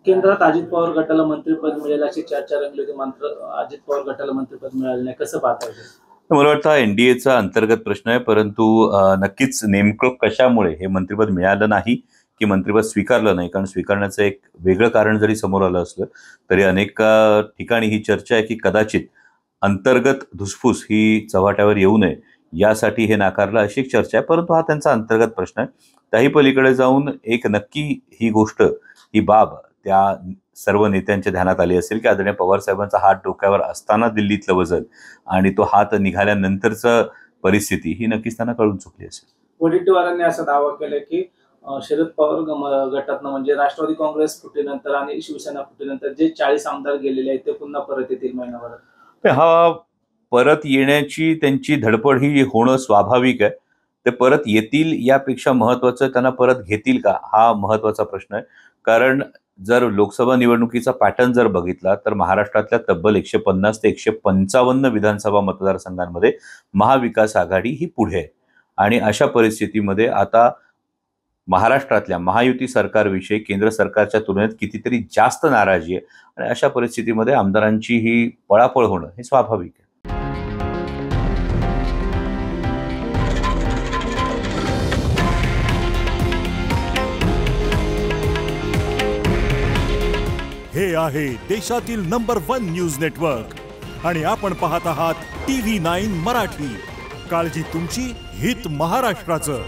केंद्रात अजित पवार गटाला मंत्रिपद मिळेल अशी चर्चा रंगली होती, मात्र अजित पवार गटाला मंत्रिपद मिळालं नाही. कसं पाहता येईल? मला वाटतं हा एनडीएचा अंतर्गत प्रश्न आहे, परंतु नक्कीच नेमकं कशामुळे हे मंत्रिपद मिळालं नाही की मंत्रिपद स्वीकारलं नाही, कारण स्वीकारण्याचं एक वेगळं कारण जरी समोर आलं असलं तरी अनेक ठिकाणी ही चर्चा आहे की कदाचित अंतर्गत धुसफूस ही चव्हाट्यावर येऊ नये यासाठी हे नाकारलं अशी एक चर्चा आहे. परंतु हा त्यांचा अंतर्गत प्रश्न आहे. त्याही पलीकडे जाऊन एक नक्की ही गोष्ट, ही बाब त्या सर्व नेत्यांच्या ध्यानात आली असेल की आदरणीय पवार साहेबांचा हात डोक्यावर असताना दिल्लीतलं वजन आणि तो हात निघाल्यानंतरचं परिस्थिती ही नक्कीच त्यांना कळून चुकली असेल. वडेट्टीवारांनी असा दावा केला की शरद पवार गटातनं म्हणजे राष्ट्रवादी काँग्रेस फुटीनंतर आणि शिवसेना फुटीनंतर जे 40 आमदार गेलेले आहेत ते पुन्हा परत येतील महिनाभरात. हा परत येण्याची त्यांची धडपड ही होणं स्वाभाविक आहे. ते परत येतील यापेक्षा महत्वाचं त्यांना परत घेतील का हा महत्वाचा प्रश्न आहे. कारण जर लोकसभा निवडणुकीचा पॅटर्न जर बघितला तर महाराष्ट्रातल्या तब्बल 150 ते 155 विधानसभा मतदारसंघांमध्ये महाविकास आघाडी ही पुढे आहे. आणि अशा परिस्थितीमध्ये आता महाराष्ट्रातल्या महायुती सरकारविषयी केंद्र सरकारच्या तुलनेत कितीतरी जास्त नाराजी आहे आणि अशा परिस्थितीमध्ये आमदारांची ही पळापळ होणं हे स्वाभाविक आहे. हे आहे देशातील नंबर 1 न्यूज नेटवर्क आणि आपण पाहत आहात TV9 मराठी. काळजी तुमची, हित महाराष्ट्राचं.